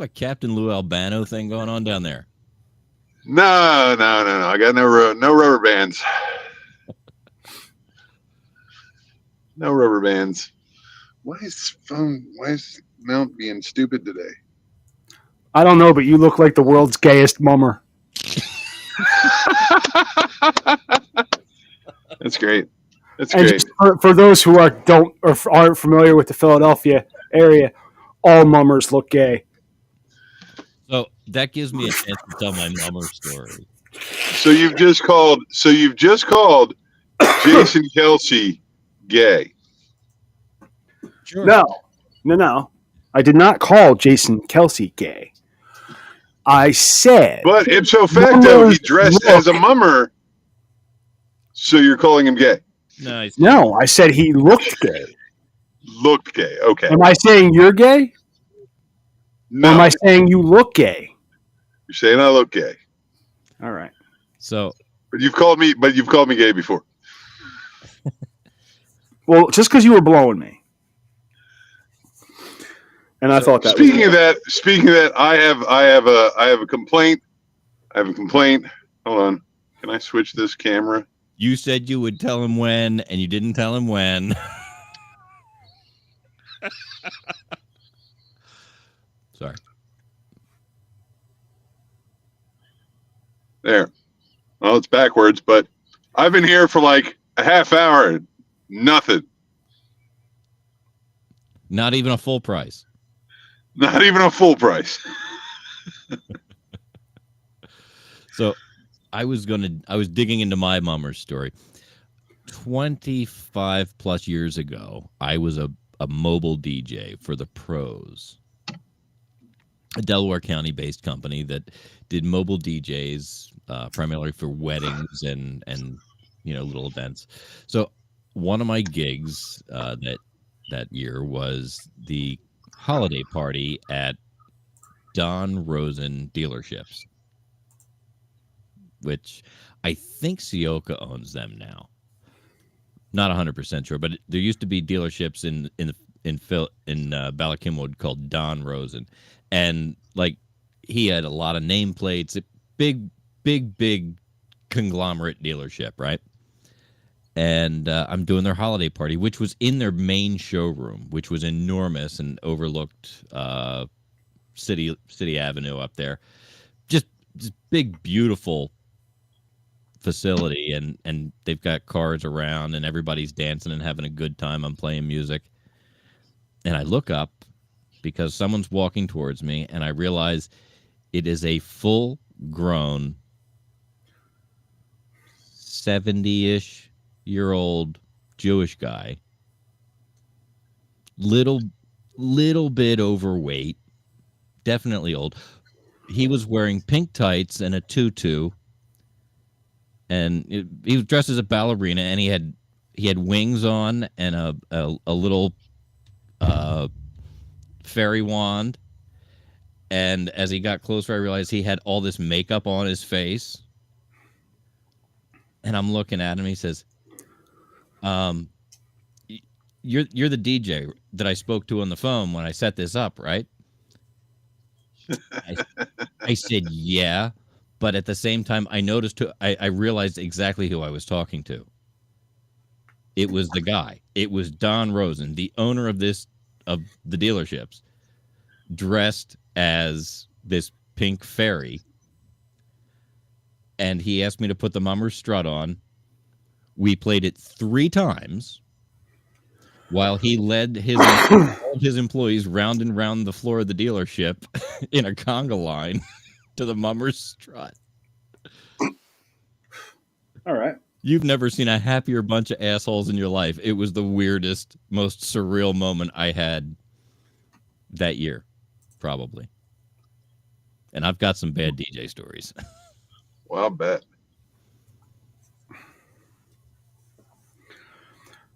have a Captain Lou Albano thing going on down there? No. I got no rubber bands. No rubber bands. Why is Mount being stupid today? I don't know, but you look like the world's gayest mummer. That's great. That's and great. Just for those who aren't familiar with the Philadelphia area, all mummers look gay. So that gives me a chance to tell my mummer story. So you've just called Jason Kelsey gay. Sure. No. I did not call Jason Kelsey gay. I said, but ipso facto, he dressed as a mummer. So you're calling him gay? No, I said he looked gay. Looked gay. Okay. Am I saying you're gay? No. Or am I saying you look gay? You're saying I look gay. All right. So, but you've called me gay before. Well, just because you were blowing me, and I thought that. Speaking of that, I have a complaint. Hold on. Can I switch this camera? You said you would tell him when, and you didn't tell him when. Sorry. There. Well, it's backwards, but I've been here for like a half hour. Nothing. Not even a full price. Not even a full price. So I was digging into my mummer's story. 25 plus years ago, I was a mobile DJ for the Pros, a Delaware County based company that did mobile DJs primarily for weddings and little events. So one of my gigs that year was the holiday party at Don Rosen dealerships, which I think Sioka owns them now. Not 100% sure, but there used to be dealerships in Ballackinwood called Don Rosen, and like he had a lot of nameplates, a big conglomerate dealership, right? And I'm doing their holiday party, which was in their main showroom, which was enormous and overlooked City Avenue up there. Just big, beautiful facility, and they've got cars around, and everybody's dancing and having a good time. I'm playing music, and I look up because someone's walking towards me, and I realize it is a full-grown 70-ish year old Jewish guy, little bit overweight, definitely old. He was wearing pink tights and a tutu, and he was dressed as a ballerina, and he had wings on and a little fairy wand. And as he got closer, I realized he had all this makeup on his face. And I'm looking at him. He says, "You're the DJ that I spoke to on the phone when I set this up, right?" I said, "Yeah," but at the same time, I realized exactly who I was talking to. It was the guy. It was Don Rosen, the owner of the dealerships, dressed as this pink fairy. And he asked me to put the Mummer Strut on. We played it 3 times while he led all of his employees round and round the floor of the dealership in a conga line to the Mummer Strut. All right. You've never seen a happier bunch of assholes in your life. It was the weirdest, most surreal moment I had that year, probably. And I've got some bad DJ stories. Well, I'll bet.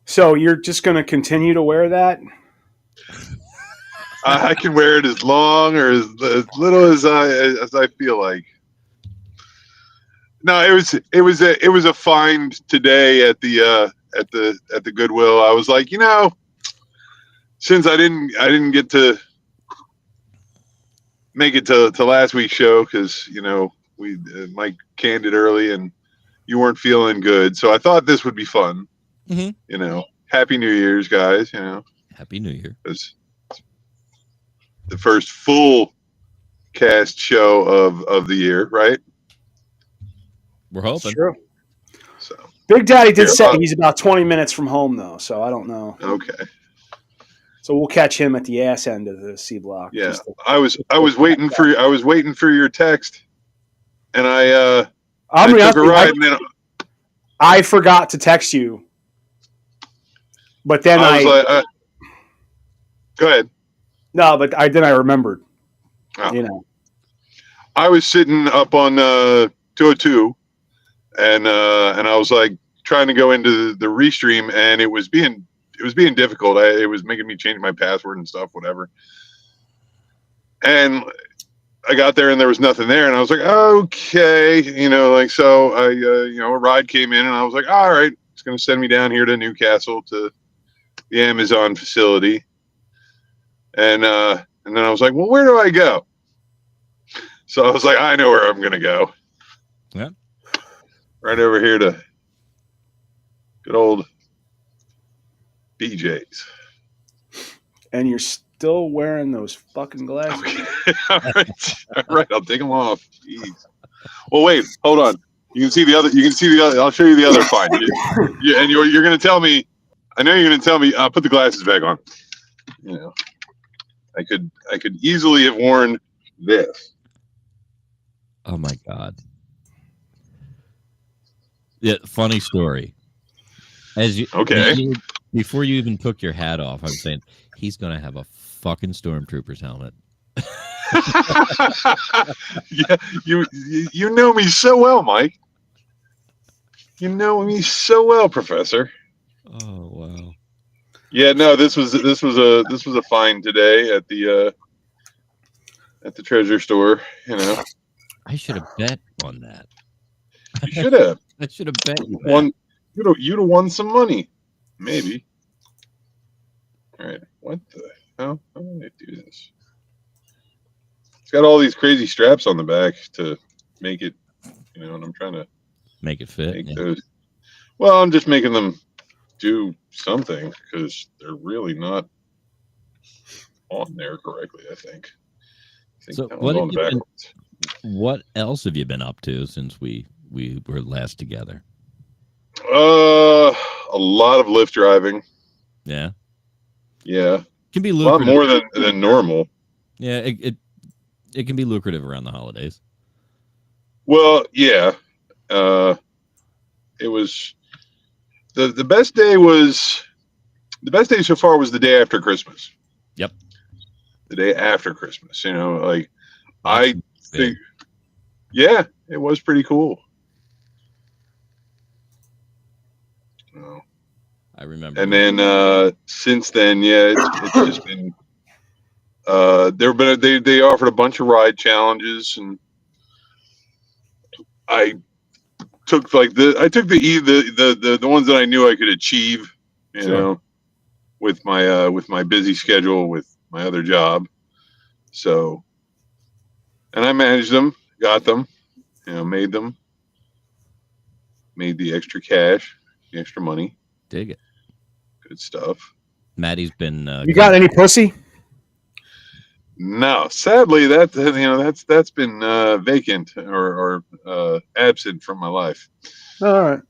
So you're just going to continue to wear that? I can wear it as long or as little as I feel like. No, it was a find today at the Goodwill. I was like, since I didn't get to make it to last week's show because we Mike canned it early and you weren't feeling good, so I thought this would be fun. Mm-hmm. Happy New Year's, guys. Happy New Year. It's the first full cast show of the year, right? We're That's hoping. true. So Big Daddy did say he's about 20 minutes from home, though, so I don't know. okay. So we'll catch him at the ass end of the C block. Yeah, I was waiting for your text, and I took a ride. And then I forgot to text you, but then I was like, "Go ahead." No, but I remembered. Oh. I was sitting up on 202, and I was like trying to go into the restream, and it was being difficult. It was making me change my password and stuff, whatever. And I got there and there was nothing there, and I was like, okay, so I, a ride came in, and I was like, all right, it's going to send me down here to Newcastle to the Amazon facility, and then I was like, well, where do I go? So I was like, I know where I'm going to go. Yeah, right over here to good old BJ's. And you're still wearing those fucking glasses. Okay. All right. I'll take them off. Jeez. Well, wait. Hold on. You can see the other. I'll show you the other find. And you're going to tell me. I know you're going to tell me. Put the glasses back on. I could easily have worn this. Oh my God. Yeah. Funny story. Before you even took your hat off, I'm saying he's going to have a fucking Stormtrooper's helmet. Yeah, you know me so well, Mike. You know me so well, Professor. Oh wow. Yeah, no, this was a find today at the treasure store. I should have bet on that. You should have. I should have bet you won. You'd have won some money, maybe. All right, what the hell? How do I do this? It's got all these crazy straps on the back to make it, and I'm trying to make it fit. Those. Well, I'm just making them do something because they're really not on there correctly. I think so what else have you been up to since we were last together? A lot of Lyft driving. Yeah. Yeah. Can be lucrative. A lot more than normal. Yeah, it can be lucrative around the holidays. Well, yeah. It was the best day so far was the day after Christmas. Yep. The day after Christmas, I think, yeah, it was pretty cool. Oh. I remember. And then since then, yeah, it's just been. They offered a bunch of ride challenges, and I took the ones that I knew I could achieve, with my busy schedule with my other job. So, and I managed them, got them, made them, made the extra cash, the extra money. Dig it. Good stuff. Maddie's been. You got any pussy? No, sadly, that's been vacant or absent from my life. All right.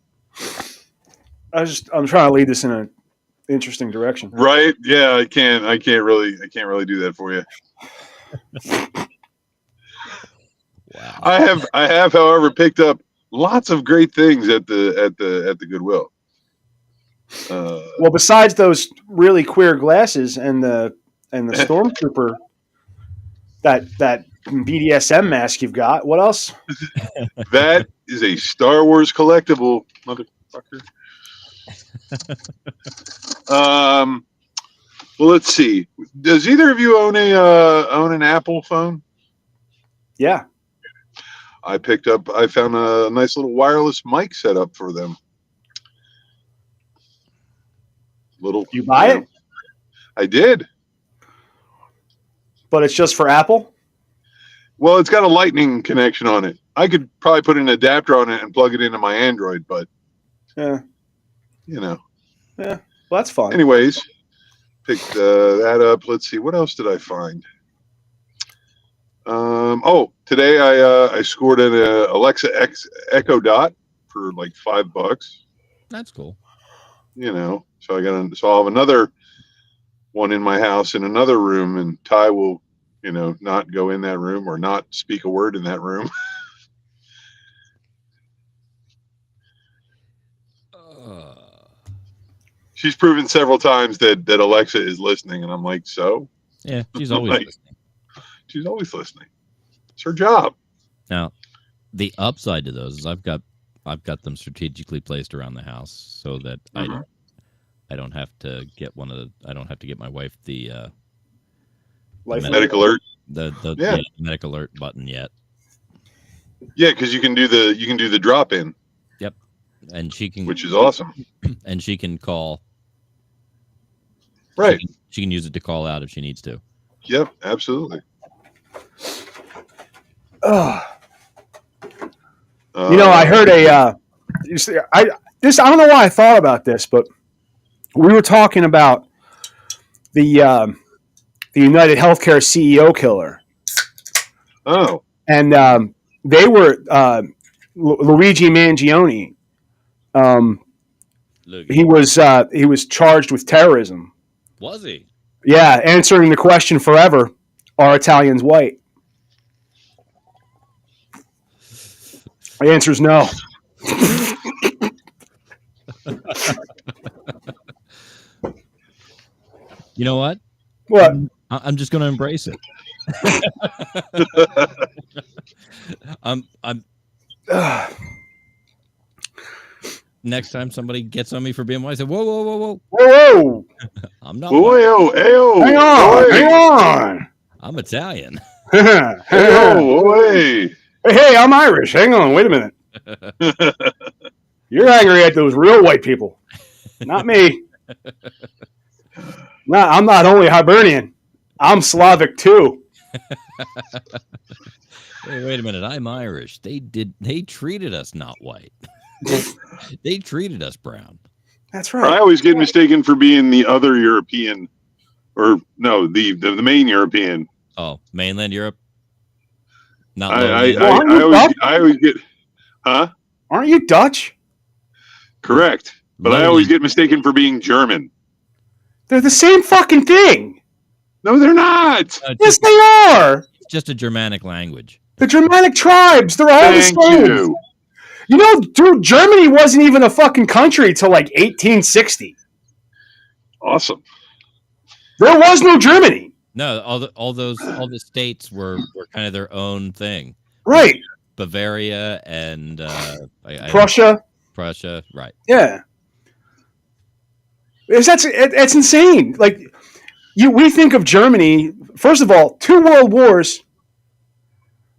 I'm trying to lead this in an interesting direction. Right? Yeah, I can't really do that for you. Wow. I have, however, picked up lots of great things at the Goodwill. Well, besides those really queer glasses and the Stormtrooper, that BDSM mask you've got, what else? That is a Star Wars collectible, motherfucker. Well, let's see. Does either of you own an Apple phone? Yeah. I found a nice little wireless mic set up for them. You buy it? I did. But it's just for Apple? Well, it's got a lightning connection on it. I could probably put an adapter on it and plug it into my Android, but Yeah. Yeah. Well, that's fun. Anyways, picked that up. Let's see. What else did I find? Today I scored an Alexa Echo Dot for like $5. That's cool. So I'll have another one in my house in another room, and Ty will, not go in that room or not speak a word in that room. She's proven several times that Alexa is listening, and I'm like, so? Yeah, she's always listening. She's always listening. It's her job. Now, the upside to those is I've got them strategically placed around the house so that I don't have to get I don't have to get my wife the medic alert. The medic alert button yet. Yeah, because you can do the drop in. Yep, and she can, which is awesome. And she can call. Right. She can use it to call out if she needs to. Yep, absolutely. I heard I don't know why I thought about this, but we were talking about the United Healthcare CEO killer. Oh. And they were Luigi Mangione. He was charged with terrorism. Was he? Yeah, answering the question forever: are Italians white? The answer is no. You know what? What? I'm just going to embrace it. I'm. Next time somebody gets on me for being white, I say, "Whoa, whoa, whoa, whoa, whoa!" I'm not. Hang on. I'm Italian. Hey, I'm Irish. Hang on, wait a minute. You're angry at those real white people, not me. No, I'm not only Hibernian. I'm Slavic too. Wait a minute. I'm Irish. They treated us not white. They treated us brown. That's right. I always get mistaken for being the other European, or no, the main European. Oh, mainland Europe. Not. I always get. Huh? Aren't you Dutch? Correct, but I always get mistaken for being German. They're the same fucking thing. No, they're not. Yes, they are. It's just a Germanic language. The Germanic tribes, they're all the same. You know, dude, Germany wasn't even a fucking country till like 1860. Awesome. There was no Germany. No, all the states were kind of their own thing. Right. Bavaria and Prussia. Prussia, right. Yeah. It's insane. Like we think of Germany, first of all, 2 world wars.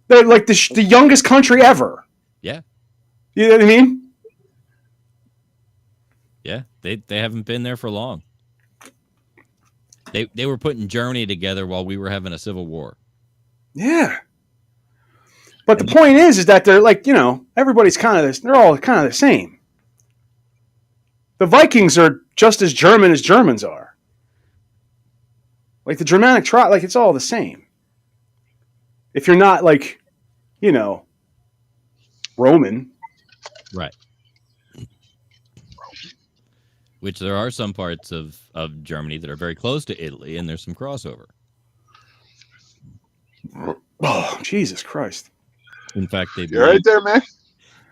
They're like the youngest country ever. Yeah. You know what I mean? Yeah, they haven't been there for long. They were putting Germany together while we were having a civil war. Yeah. But the point is that they're like, everybody's kind of this. They're all kind of the same. The Vikings are just as German as Germans are. Like the Germanic tribe, like it's all the same. If you're not like, Roman. Right. Which there are some parts of Germany that are very close to Italy, and there's some crossover. Oh, Jesus Christ. In fact, you're right there, man.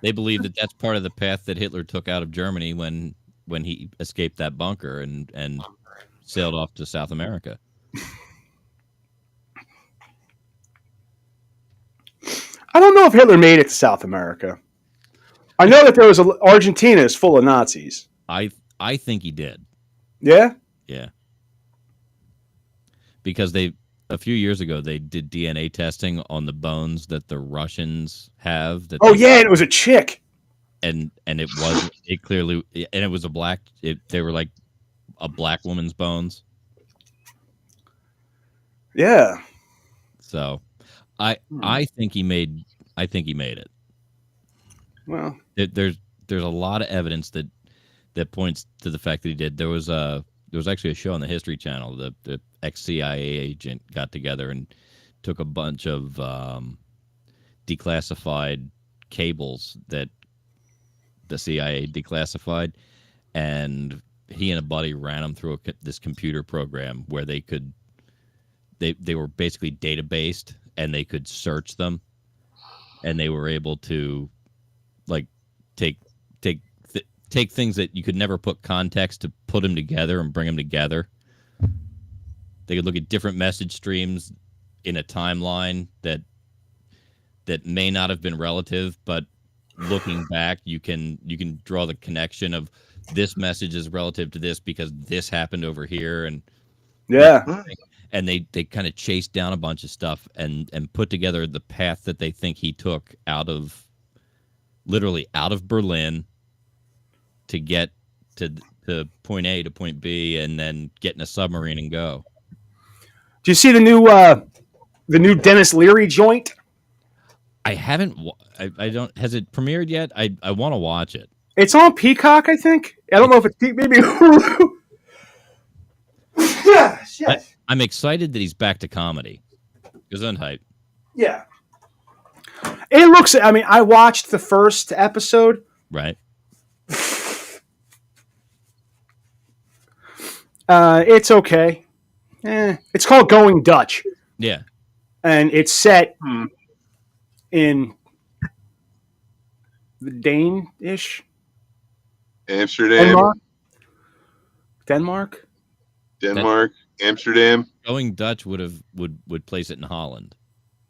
They believe that that's part of the path that Hitler took out of Germany when he escaped that bunker and sailed off to South America. I don't know if Hitler made it to South America. I know that Argentina is full of Nazis. I think he did. Yeah? Yeah. Because a few years ago they did DNA testing on the bones that the Russians have. And it was a chick. And it was a black. They were like a black woman's bones. Yeah. So, I think he made it. Well, There's a lot of evidence that points to the fact that he did. There was actually a show on the History Channel. The ex CIA agent got together and took a bunch of declassified cables that the CIA declassified, and he and a buddy ran them through this computer program where they were basically data based, and they could search them, and they were able to like take things that you could never put context to put them together and bring them together. They could look at different message streams in a timeline that may not have been relative, but looking back, you can draw the connection of this message is relative to this because this happened over here, and yeah. and they kind of chased down a bunch of stuff and put together the path that they think he took literally out of Berlin to get to point A to point B, and then get in a submarine and go. Do you see the new Dennis Leary joint? I haven't. I don't. Has it premiered yet? I want to watch it. It's on Peacock, I think. I don't know if it's maybe Hulu. Yeah. I'm excited that he's back to comedy. Gesundheit. Yeah. It looks. I mean, I watched the first episode. Right. It's okay. It's called Going Dutch. Yeah. And it's set in the Danish Amsterdam, Denmark, Amsterdam, Going Dutch would place it in Holland.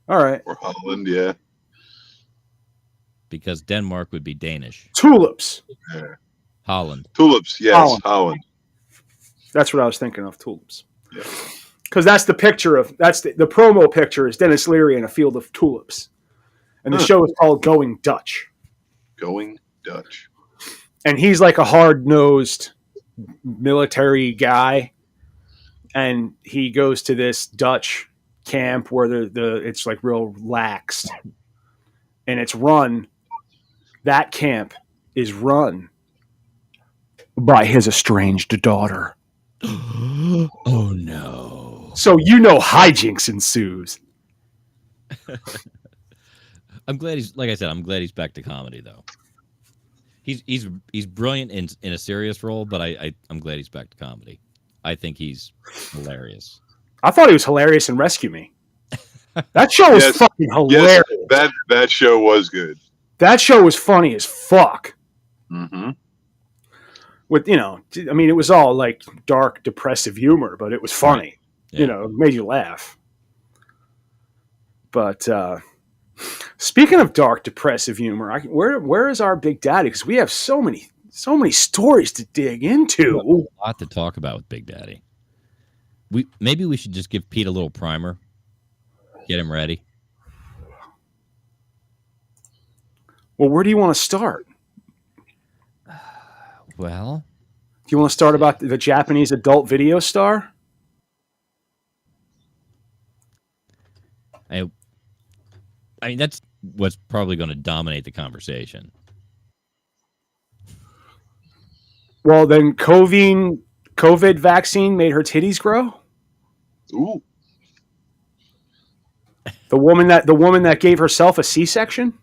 All right. Or Holland, yeah. Because Denmark would be Danish. Tulips. Yeah. Holland. Tulips, yes, Holland. That's what I was thinking of, tulips. Because that's the picture of the promo picture is Dennis Leary in a field of tulips, and the show is called Going Dutch. Going Dutch. And he's like a hard-nosed military guy, and he goes to this Dutch camp where it's like real relaxed, and it's run. That camp is run by his estranged daughter. Oh no! So hijinks ensues. I'm glad I'm glad he's back to comedy though. He's brilliant in a serious role, but I'm glad he's back to comedy. I think he's hilarious. I thought he was hilarious in Rescue Me. That show was fucking hilarious. Yes, that show was good. That show was funny as fuck. Mm-hmm. With I mean, it was all like dark, depressive humor, but it was funny. Right. Yeah. It made you laugh. But speaking of dark, depressive humor, where is our Big Daddy? Because we have so many stories to dig into. A lot to talk about with Big Daddy. Maybe we should just give Pete a little primer, get him ready. Well, where do you want to start? Well, do you want to start about the Japanese adult video star? I mean, that's what's probably going to dominate the conversation. Well, then COVID vaccine made her titties grow. Ooh. The woman that gave herself a C-section.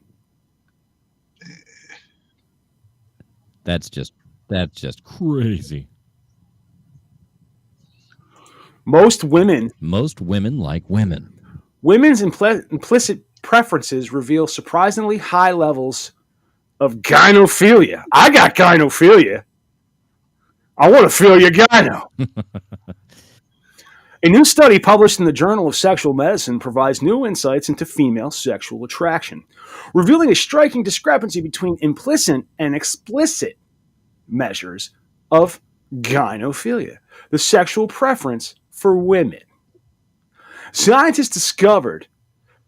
That's just crazy. Most women like women. Women's implicit preferences reveal surprisingly high levels of gynophilia. I got gynophilia. I want to feel your gyno. A new study published in the Journal of Sexual Medicine provides new insights into female sexual attraction, revealing a striking discrepancy between implicit and explicit measures of gynophilia, the sexual preference for women. Scientists discovered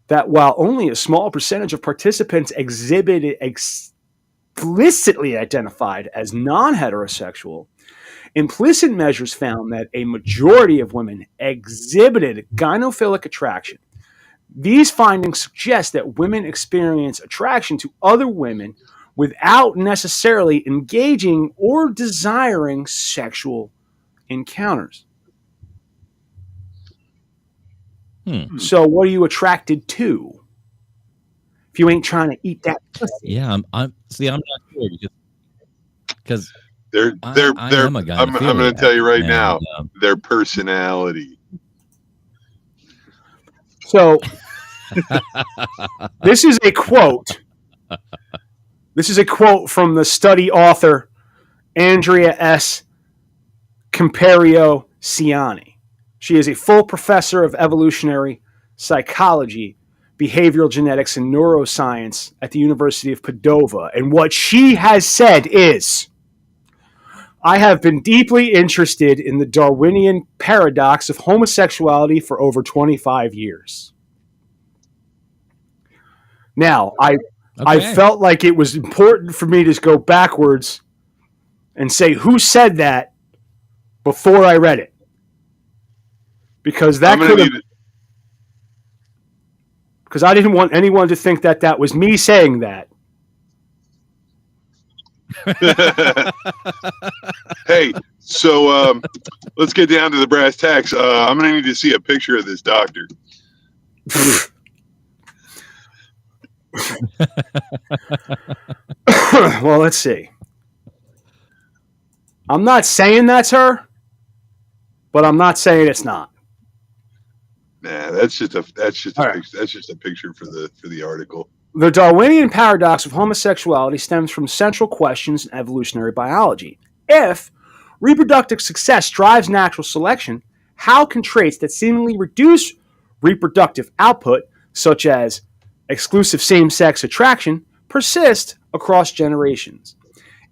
that while only a small percentage of participants exhibited explicitly identified as non-heterosexual, implicit measures found that a majority of women exhibited gynophilic attraction. These findings suggest that women experience attraction to other women without necessarily engaging or desiring sexual encounters. So, what are you attracted to? If you ain't trying to eat that pussy. Yeah, I'm not sure because I am a guy. I'm going to tell you right now, their personality. So, this is a quote. This is a quote from the study author Andrea S. Compario Ciani. She is a full professor of evolutionary psychology, behavioral genetics, and neuroscience at the University of Padova. And what she has said is, I have been deeply interested in the Darwinian paradox of homosexuality for over 25 years. Now, I felt like it was important for me to go backwards and say who said that before I read it. Because that could have... Because I didn't want anyone to think that that was me saying that. Hey, so let's get down to the brass tacks. I'm going to need to see a picture of this doctor. Well, let's see. I'm not saying that's her, but I'm not saying it's not. Nah, that's just a picture for the article. The Darwinian paradox of homosexuality stems from central questions in evolutionary biology. If reproductive success drives natural selection, how can traits that seemingly reduce reproductive output, such as exclusive same-sex attraction, persist across generations?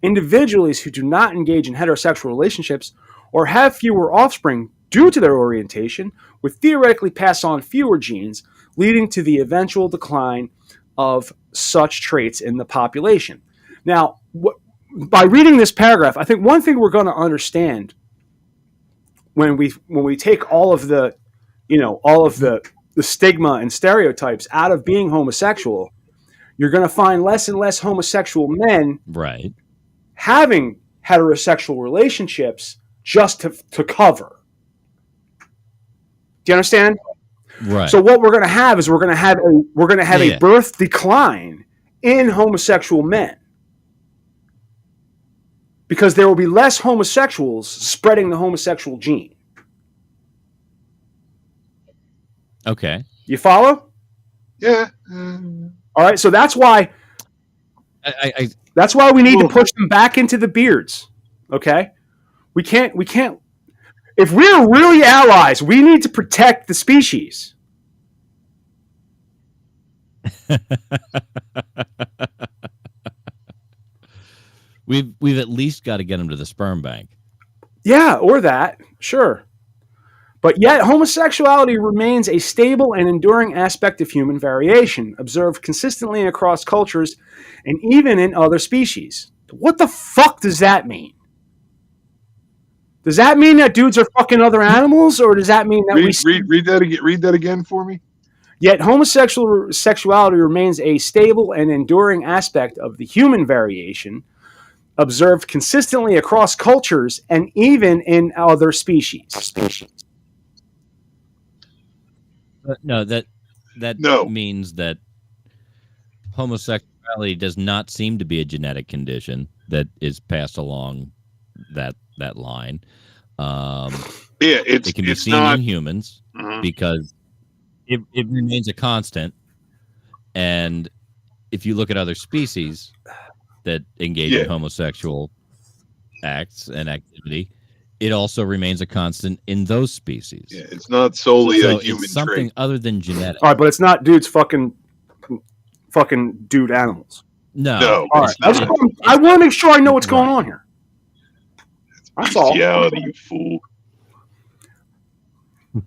Individuals who do not engage in heterosexual relationships or have fewer offspring due to their orientation would theoretically pass on fewer genes, leading to the eventual decline of such traits in the population. Now, by reading this paragraph, I think one thing we're going to understand when we take all of the stigma and stereotypes out of being homosexual, you're going to find less and less homosexual men having heterosexual relationships just to cover. Do you understand? Right. So what we're going to have is we're going to have a birth decline in homosexual men, because there will be less homosexuals spreading the homosexual gene. Okay. You follow? Yeah. All right. So that's why. That's why we need to push them back into the beards. Okay. We can't. If we're really allies, we need to protect the species. We've at least got to get them to the sperm bank. Yeah, or that, sure. But yet, homosexuality remains a stable and enduring aspect of human variation, observed consistently across cultures and even in other species. What the fuck does that mean? Does that mean that dudes are fucking other animals, or does that mean that read that again for me? Yet homosexuality remains a stable and enduring aspect of the human variation, observed consistently across cultures and even in other species. No, that means that homosexuality does not seem to be a genetic condition that is passed along that line. It can be seen in humans because it remains a constant. And if you look at other species that engage in homosexual acts and activity, it also remains a constant in those species. Yeah, it's not solely a human it's something trait. other than genetic. All right, but it's not dudes fucking dude animals. No. All right. I want to make sure I know what's going on here. That's all. Bestiality, you fool.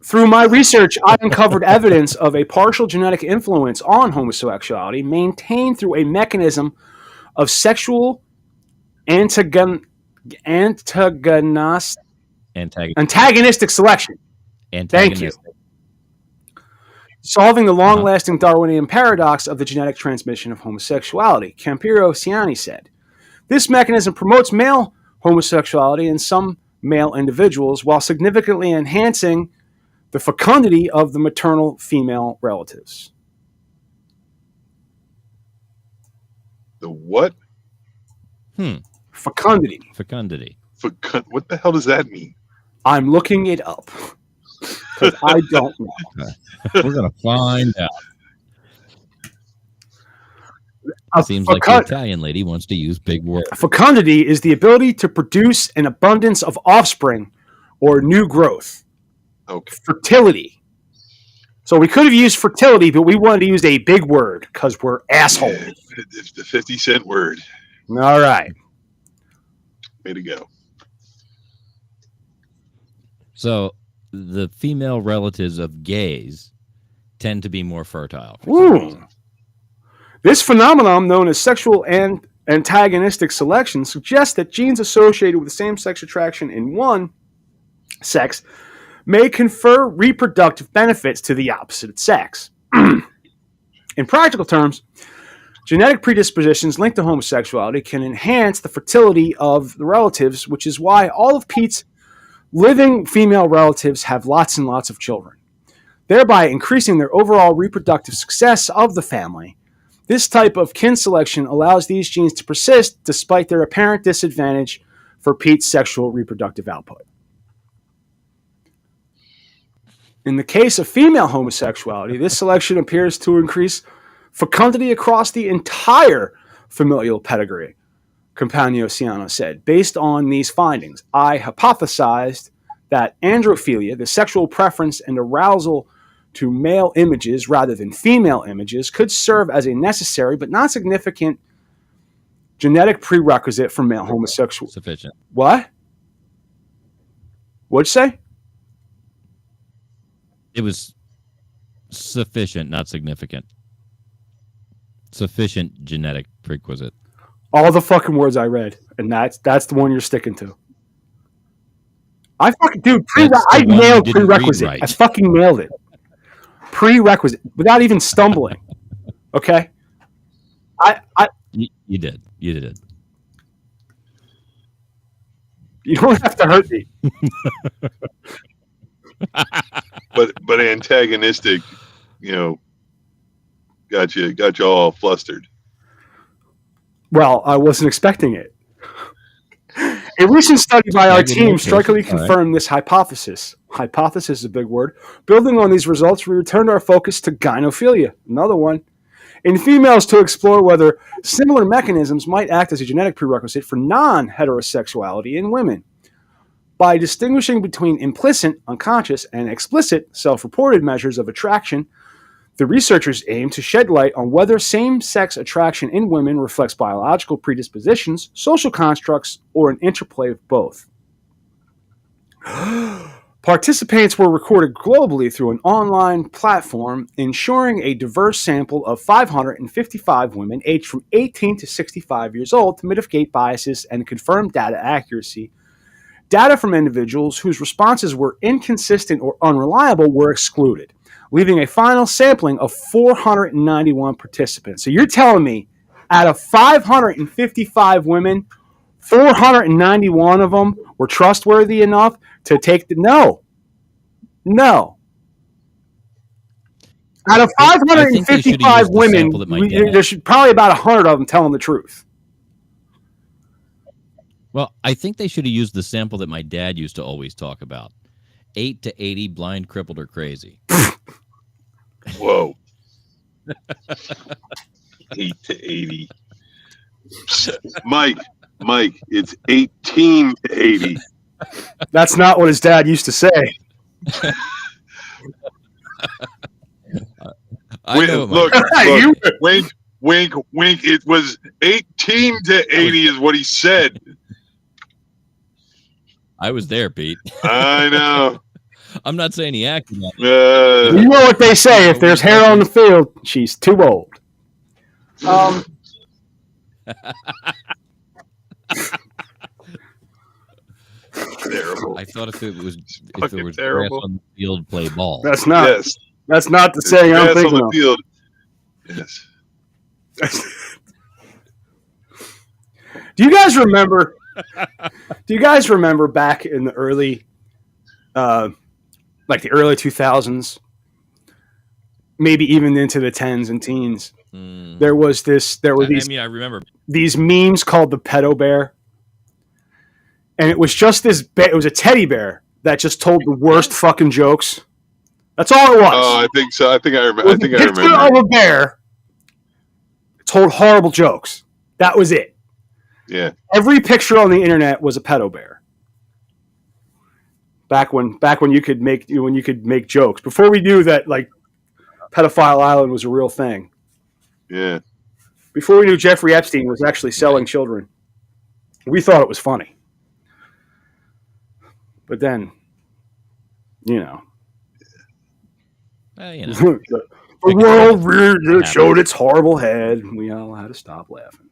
Through my research, I uncovered evidence of a partial genetic influence on homosexuality maintained through a mechanism of sexual antagonistic selection. Thank you. solving the long-lasting Darwinian paradox of the genetic transmission of homosexuality. Campiro Ciani said, this mechanism promotes male homosexuality in some male individuals while significantly enhancing the fecundity of the maternal female relatives. The what? Fecundity. Fecundity. What the hell does that mean? I'm looking it up because I don't know. We're going to find out. Seems like the Italian lady wants to use big words. Fecundity is the ability to produce an abundance of offspring or new growth. Okay. Fertility. So we could have used fertility, but we wanted to use a big word because we're assholes. Yeah, the 50-cent word. All right. Way to go. So the female relatives of gays tend to be more fertile. This phenomenon, known as sexual and antagonistic selection, suggests that genes associated with same-sex attraction in one sex may confer reproductive benefits to the opposite sex. In practical terms, genetic predispositions linked to homosexuality can enhance the fertility of the relatives, which is why all of Pete's living female relatives have lots and lots of children, thereby increasing their overall reproductive success of the family. This type of kin selection allows these genes to persist despite their apparent disadvantage for Pete's sexual reproductive output. In the case of female homosexuality, this selection appears to increase fecundity across the entire familial pedigree, Compagno Ciano said. Based on these findings, I hypothesized that androphilia, the sexual preference and arousal to male images rather than female images, could serve as a necessary but not significant genetic prerequisite for male homosexual. Sufficient. What? What'd you say? It was sufficient, not significant. Sufficient genetic prerequisite. All the fucking words I read, and that's the one you're sticking to. I fucking I nailed prerequisite. I fucking nailed it. Prerequisite without even stumbling. Okay. You did. You did. You don't have to hurt me. but antagonistic, got you all flustered. Well, I wasn't expecting it. A recent study by our team strikingly confirmed this hypothesis. Hypothesis is a big word. Building on these results, we returned our focus to gynophilia, another one, in females to explore whether similar mechanisms might act as a genetic prerequisite for non-heterosexuality in women. By distinguishing between implicit, unconscious, and explicit self-reported measures of attraction, the researchers aim to shed light on whether same-sex attraction in women reflects biological predispositions, social constructs, or an interplay of both. Participants were recorded globally through an online platform, ensuring a diverse sample of 555 women aged from 18 to 65 years old to mitigate biases and confirm data accuracy. Data from individuals whose responses were inconsistent or unreliable were excluded, leaving a final sampling of 491 participants. So you're telling me out of 555 women, 491 of them were trustworthy enough to take the... No. Out of 555 women, there should probably about 100 of them telling the truth. Well, I think they should have used the sample that my dad used to always talk about. 8 to 80, blind, crippled, or crazy. Whoa. 8 to 80. Mike, it's 18 to 80. That's not what his dad used to say. Wink. It was 18 to 80 is what he said. I was there, Pete. I know. I'm not saying he acted like it. You know what they say, if there's hair on the field, she's too old. Terrible. I thought if it was terrible. grass on the field, play ball. That's not. Yes. That's not the There's saying I'm grass on thinking the of. field. Yes. Do you guys remember? Do you guys remember back in the early, like the early 2000s, maybe even into the tens and teens? There was this. There were these. I remember these memes called the pedo bear, and it was just this. It was a teddy bear that just told the worst fucking jokes. That's all it was. Oh, I think so. I think I It remember. was I think a I picture remember. of a bear told horrible jokes. That was it. Yeah. Every picture on the internet was a pedo bear. Back when you could make jokes before we knew that like pedophile island was a real thing. Yeah. Before we knew Jeffrey Epstein was actually selling children, we thought it was funny. But then, you know, the world showed its horrible head. We all had to stop laughing.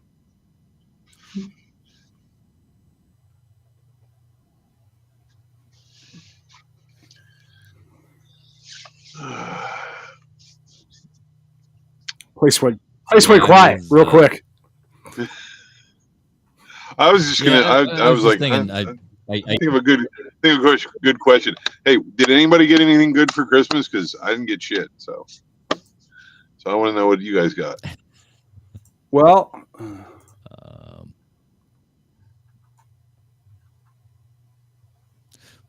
Place went quiet real quick. I was just gonna. I was like, thinking, I think of a good question. Hey, did anybody get anything good for Christmas? Because I didn't get shit. So I want to know what you guys got. Well,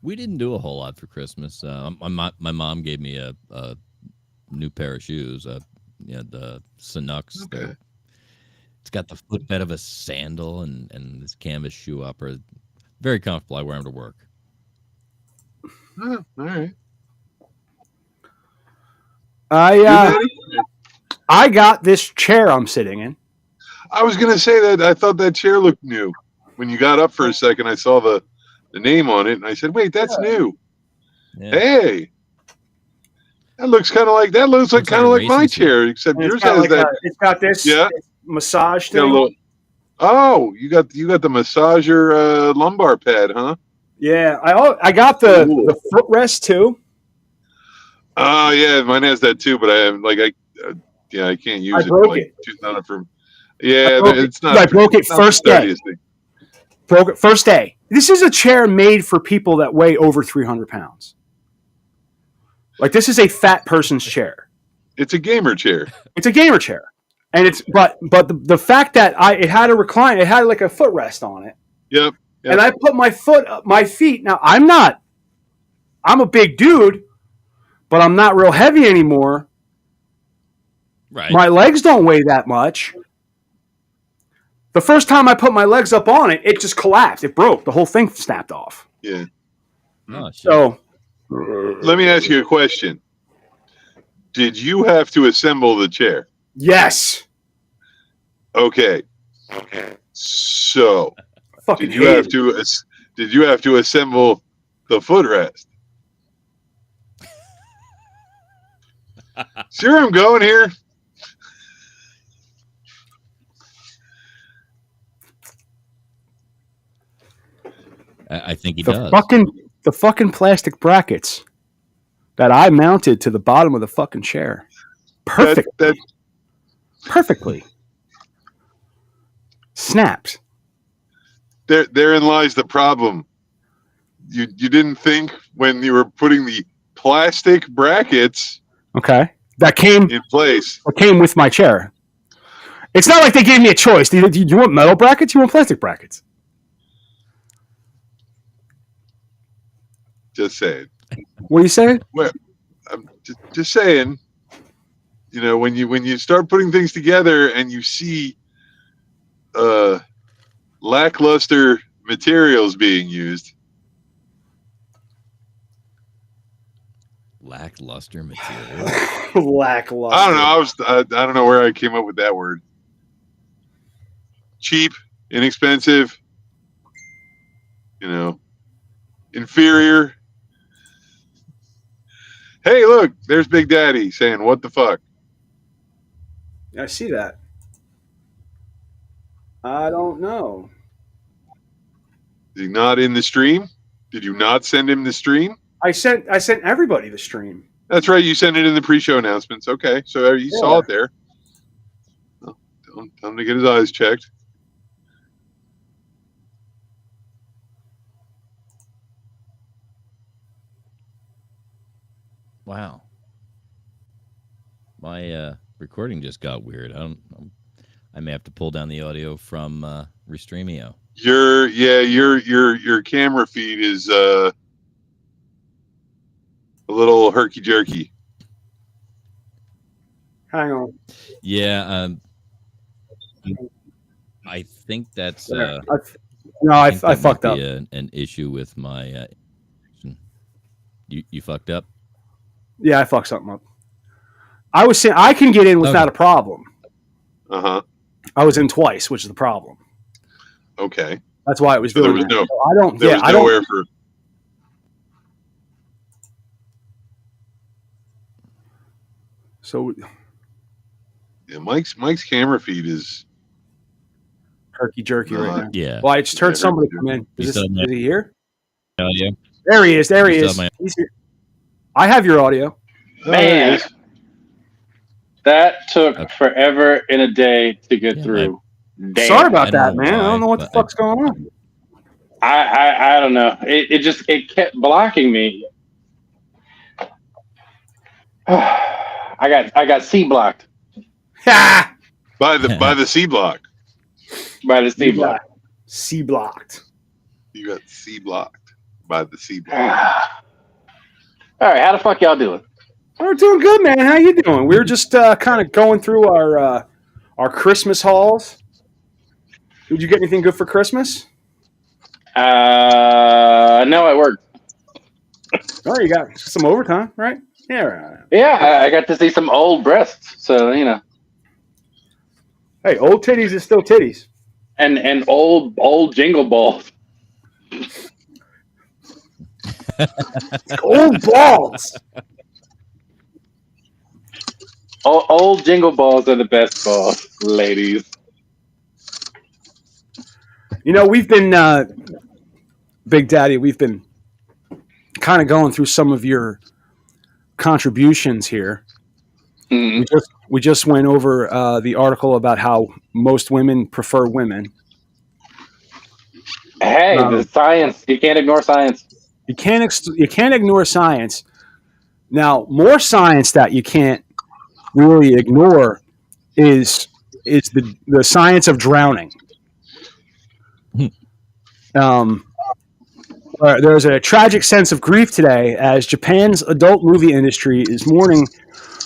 we didn't do a whole lot for Christmas. My mom gave me a new pair of shoes. The Sanucks. Okay. It's got the footbed of a sandal and this canvas shoe upper. Very comfortable. I wear them to work. Oh, all right. I got this chair I'm sitting in. I was gonna say that I thought that chair looked new. When you got up for a second, I saw the name on it, and I said, "Wait, that's new." Yeah. Hey, that looks kind of like my chair, except yours has that. It's got this massage thing. You got the massager lumbar pad, huh? Yeah, I got the footrest too. Oh yeah, mine has that too, but I have I can't use it. Broke it. It's not. I broke it first day. Broke it first day. This is a chair made for people that weigh over 300 pounds. Like this is a fat person's chair. It's a gamer chair. It's a gamer chair, and it's but the fact that it had a recline, it had like a footrest on it. Yep. And I put my feet. Now I'm a big dude, but I'm not real heavy anymore. Right. My legs don't weigh that much. The first time I put my legs up on it, it just collapsed. It broke. The whole thing snapped off. Yeah. Oh, shit. So, let me ask you a question. Did you have to assemble the chair? Yes. Okay. So, did you have to assemble the footrest? See where I'm going here? I think he does. The fucking plastic brackets that I mounted to the bottom of the fucking chair. Perfectly. Snapped. Therein lies the problem. You didn't think when you were putting the plastic brackets that came in place. That came with my chair. It's not like they gave me a choice. Do you want metal brackets? You want plastic brackets? Just saying. What are you saying? Well, I'm just saying. You know, when you start putting things together and you see lackluster materials being used. Lackluster material. Lackluster. I don't know. I don't know where I came up with that word. Cheap, inexpensive. You know, inferior. Hey, look, there's Big Daddy saying, "What the fuck?" I see that. I don't know. Is he not in the stream? Did you not send him the stream? I sent everybody the stream. That's right. You sent it in the pre-show announcements. Okay, so you saw it there. Well, tell him to get his eyes checked. Wow. My recording just got weird. I may have to pull down the audio from Restreamio. Your camera feed is a little herky jerky. Hang on. Yeah, I think that's I that fucked might up. be an issue with my. You fucked up. Yeah, I fucked something up. I was saying I can get in without a problem. Uh-huh. I was in twice, which is the problem. Okay. That's why it was So doing there was that. no. I don't. There Yeah, was I nowhere don't. for. So Yeah, Mike's camera feed is herky jerky right now. Yeah. Well, I just heard somebody come in. Is he here? Audio? There he is. There he is. He's here. I have your audio. Man, that took forever and a day to get through. Damn. Sorry about that, man. I don't know what the fuck's going on. I don't know. It kept blocking me. I got C blocked. by the C block. By the C block. C blocked. You got C blocked by the C block. All right, how the fuck y'all doing? We're doing good, man. How you doing? We were just kind of going through our Christmas hauls. Did you get anything good for Christmas? No, I worked. Oh, you got some overtime, right? Yeah, right. Yeah, I got to see some old breasts, so you know. Hey, old titties is still titties. And old jingle balls. Old balls. Old jingle balls are the best balls, ladies. You know, we've been, Big Daddy, we've been kind of going through some of your contributions here. Mm-hmm. We just went over the article about how most women prefer women. Hey, the science. You can't ignore science. You can't ignore science. Now, more science that you can't really ignore is the science of drowning. There's a tragic sense of grief today as Japan's adult movie industry is mourning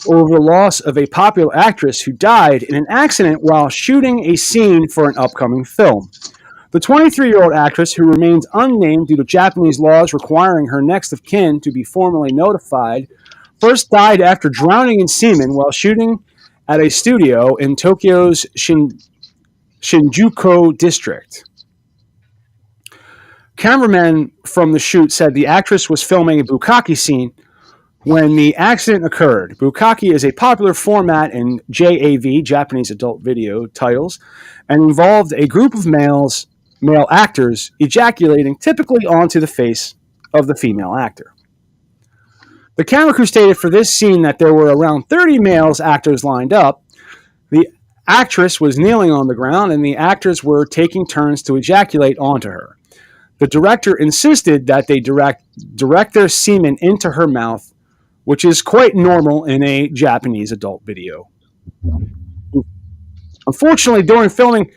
over the loss of a popular actress who died in an accident while shooting a scene for an upcoming film. The 23-year-old actress, who remains unnamed due to Japanese laws requiring her next of kin to be formally notified, first died after drowning in semen while shooting at a studio in Tokyo's Shinjuku district. Cameramen from the shoot said the actress was filming a bukkake scene when the accident occurred. Bukkake is a popular format in JAV, Japanese adult video titles, and involved a group of male actors ejaculating typically onto the face of the female actor. The camera crew stated for this scene that there were around 30 male actors lined up. The actress was kneeling on the ground, and the actors were taking turns to ejaculate onto her. The director insisted that they direct their semen into her mouth, which is quite normal in a Japanese adult video. Unfortunately, during filming,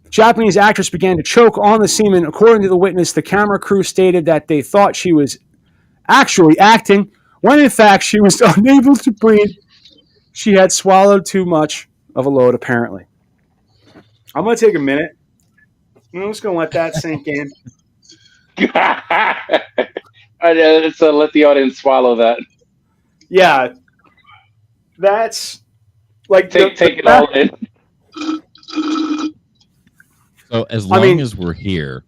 the Japanese actress began to choke on the semen. According to the witness, the camera crew stated that they thought she was actually acting, when in fact she was unable to breathe. She had swallowed too much of a load, apparently. I'm going to take a minute. I'm just going to let that sink in. Let's let the audience swallow that. Yeah, that's like take it all in. So as long as we're here,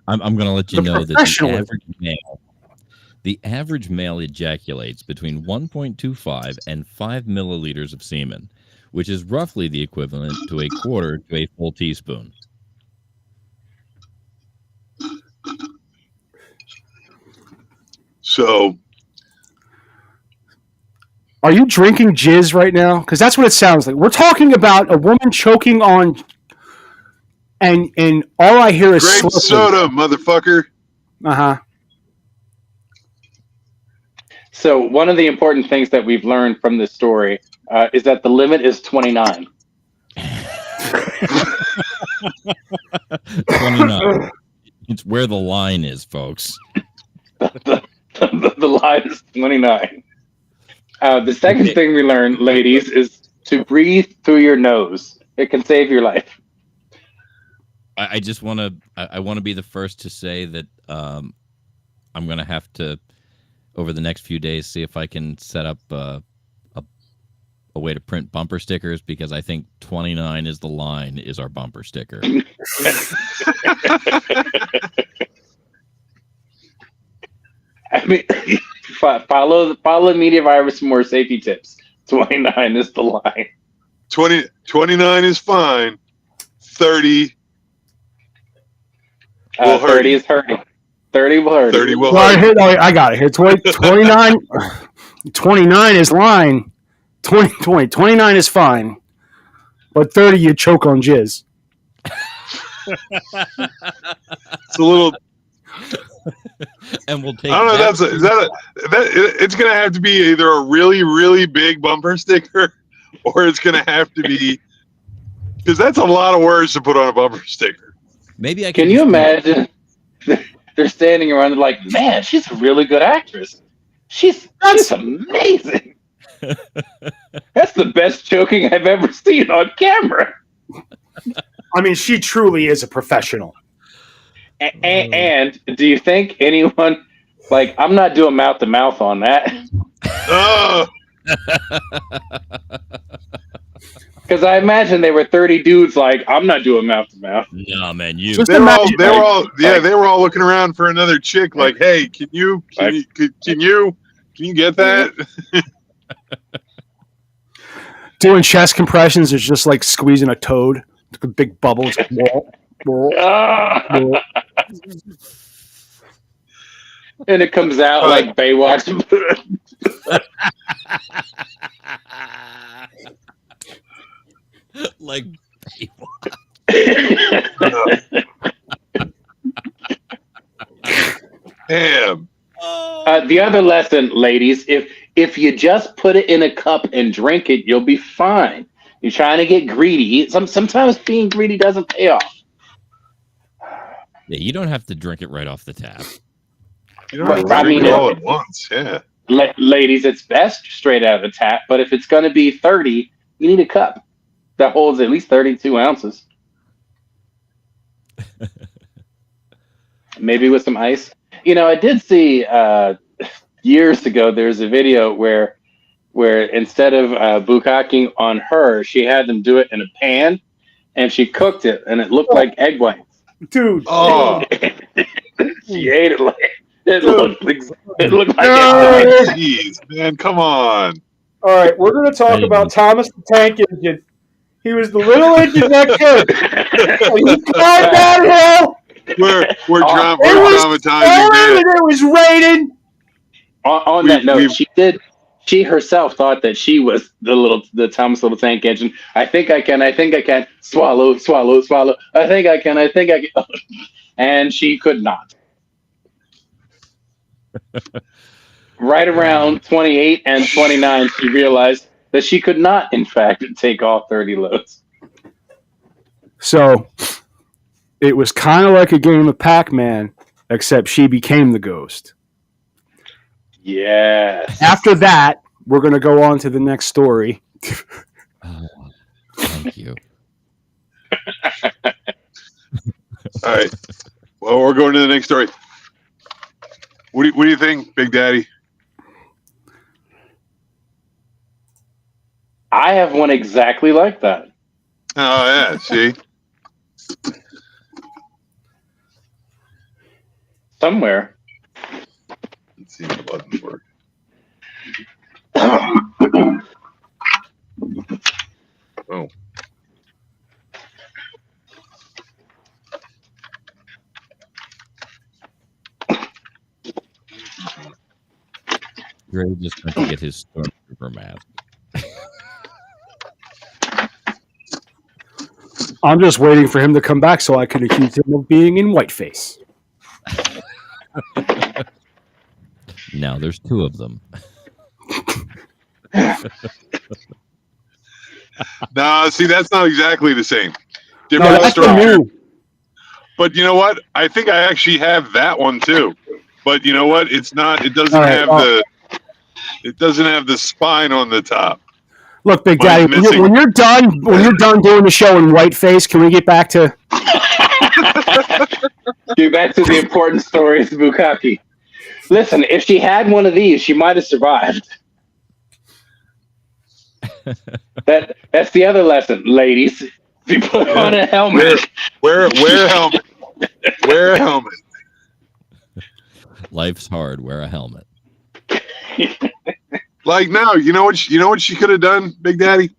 I'm going to let you know that the average male ejaculates between 1.25 and 5 milliliters of semen, which is roughly the equivalent to a quarter to a full teaspoon. So Are you drinking jizz right now? Because that's what it sounds like. We're talking about a woman choking on, and all I hear is Grape slurping. soda, motherfucker. Uh-huh. So one of the important things that we've learned from this story is that the limit is 29. 29. It's where the line is, folks. The line is 29. The second thing we learned, ladies, is to breathe through your nose. It can save your life. I just want to. I want to be the first to say that I'm going to have to, over the next few days, see if I can set up a way to print bumper stickers, because I think 29 is the line is our bumper sticker. I mean, follow media virus for more safety tips. 29 is the line. 29 is fine. 30 will hurt 30 you. is hurting. 30 will hurt. 30 will Well, hurt you. I got it here. 29, 29 is line. 29 is fine. But 30, you choke on jizz. It's a little. And we'll take. I don't know. It's going to have to be either a really, really big bumper sticker, or it's going to have to be, because that's a lot of words to put on a bumper sticker. Maybe I Can you imagine? They're standing around like, man, she's a really good actress. She's amazing. That's the best choking I've ever seen on camera. I mean, she truly is a professional. And do you think anyone, like, I'm not doing mouth to mouth on that. Because I imagine they were 30 dudes like, I'm not doing mouth to mouth. No, man, They were all looking around for another chick. Like, hey, can you get that? Doing chest compressions is just like squeezing a toad. Big bubbles. And it comes out like Baywatch. Like Damn. The other lesson, ladies, if you just put it in a cup and drink it, you'll be fine. You're trying to get greedy. Sometimes being greedy doesn't pay off. Yeah, you don't have to drink it right off the tap. You don't have to drink it all at once. Yeah. Ladies, it's best straight out of the tap, but if it's going to be 30, you need a cup that holds at least 32 ounces. Maybe with some ice. You know, I did see years ago, there's a video where instead of bukkaking on her, she had them do it in a pan, and she cooked it, and it looked like egg whites. Dude. Oh. She ate it like it looked like Jeez, man, come on. All right, we're going to talk about Thomas the Tank Engine. He was the little engine that could. He climbed that hill. We're traumatizing, man. It was raining. On that note, she herself thought that she was the Thomas Little Tank Engine. I think I can. Swallow. I think I can. And she could not. Right around 28 and 29, she realized that she could not, in fact, take all 30 loads. So it was kind of like a game of Pac-Man, except she became the ghost. Yes. After that, we're going to go on to the next story. Oh, thank you. All right. Well, we're going to the next story. What do you think, Big Daddy? I have one exactly like that. Oh, yeah. See? Somewhere. Let's see if the buttons work. Oh. Gray just went to get his stormtrooper aftermath. I'm just waiting for him to come back so I can accuse him of being in whiteface. Now there's two of them. No, see, that's not exactly the same. No, Different that's the structure. new. But you know what? I think I actually have that one too. But you know what? It's not. It doesn't All right, have well- It doesn't have the spine on the top. Look, Big Mine's Daddy, missing. when you're done doing the show in whiteface, can we get back to? Get back to the important stories, Bukaki. Listen, if she had one of these, she might have survived. That's the other lesson, ladies. If you put on a helmet, Wear a helmet. Wear a helmet. Life's hard. Wear a helmet. Like now, you know what she could have done, Big Daddy?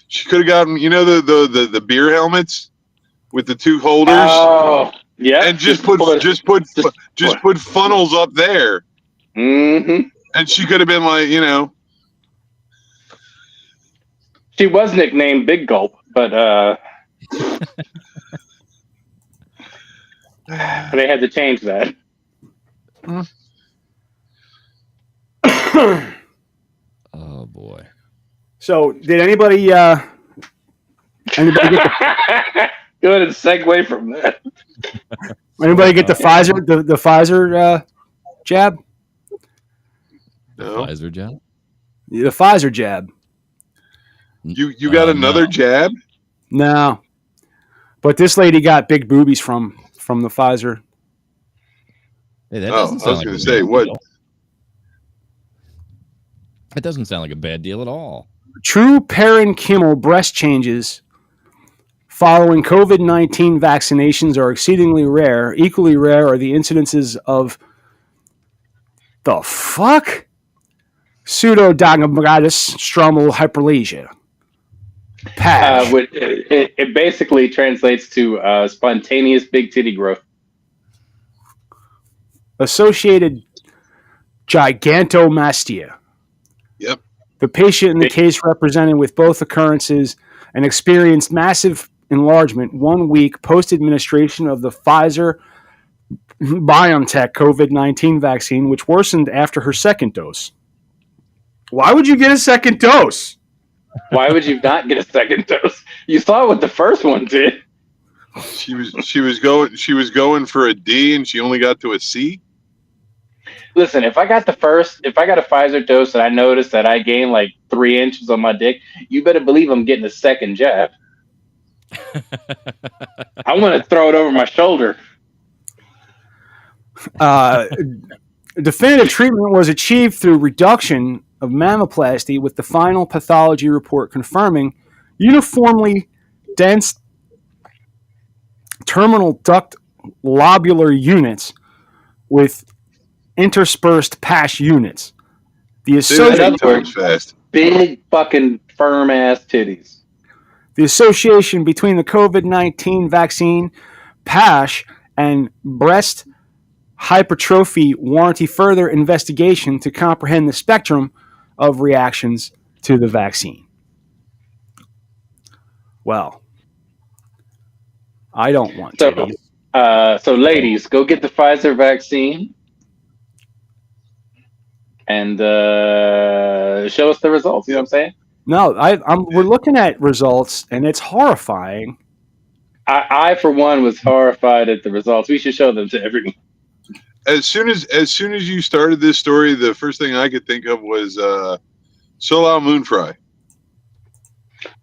She could have gotten, the beer helmets with the two holders. Oh, yeah. And just put funnels up there. Mm-hmm. And she could have been like, She was nicknamed Big Gulp, but they had to change that. Oh boy. So, did anybody get the, Go ahead and segue from that. anybody get the Pfizer the Pfizer jab? No. Pfizer jab? The Pfizer jab. You got another No. jab? No, but this lady got big boobies from the Pfizer. Hey, that Oh, I doesn't was sound like going a to say, bad what? deal. That doesn't sound like a bad deal at all. True parenchymal breast changes following COVID-19 vaccinations are exceedingly rare. Equally rare are the incidences of the fuck? Pseudodigmatis stromal hyperplasia. PASH. It basically translates to spontaneous big titty growth. Associated gigantomastia. Yep. The patient in the case represented with both occurrences and experienced massive enlargement 1 week post-administration of the Pfizer BioNTech COVID-19 vaccine, which worsened after her second dose. Why would you get a second dose? Why would you not get a second dose? You saw what the first one did. She was going for a D and she only got to a C. Listen, if I got a Pfizer dose and I noticed that I gained like 3 inches on my dick, you better believe I'm getting a second jab. I want to throw it over my shoulder. Definitive treatment was achieved through reduction of mammoplasty, with the final pathology report confirming uniformly dense terminal duct lobular units with interspersed PASH units. The In association, other words, fast. Big fucking firm ass titties. the association between the COVID-19 vaccine, PASH, and breast hypertrophy warranty further investigation to comprehend the spectrum of reactions to the vaccine. Well, I don't want titties. So ladies, go get the Pfizer vaccine and show us the results. You know what I'm saying? No, we're looking at results, and it's horrifying. I for one, was horrified at the results. We should show them to everyone. As soon as you started this story, the first thing I could think of was Solau Moonfry.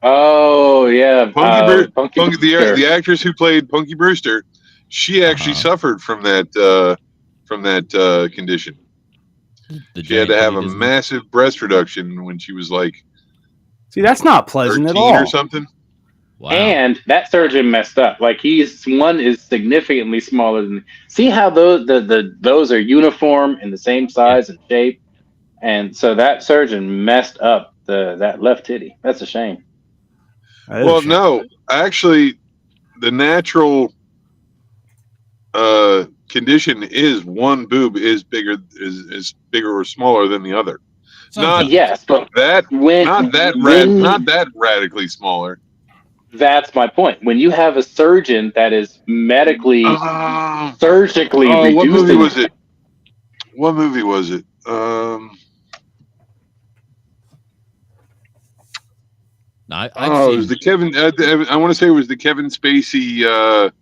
Oh yeah, The actress who played Punky Brewster, she actually suffered from that condition. She had to have a massive breast reduction when she was like, see, that's not pleasant at 13 all. or something. Wow. And that surgeon messed up. Like one is significantly smaller than. See how those are uniform in the same size and shape, and so that surgeon messed up that left titty. That's a shame. Well, no, actually, the natural condition is one boob is bigger or smaller than the other. Not yes, but that when not that radically smaller. that's my point. When you have a surgeon that is medically, surgically What movie reducing, was it? What movie was it? No, I've it seen was the Kevin. I want to say it was the Kevin Spacey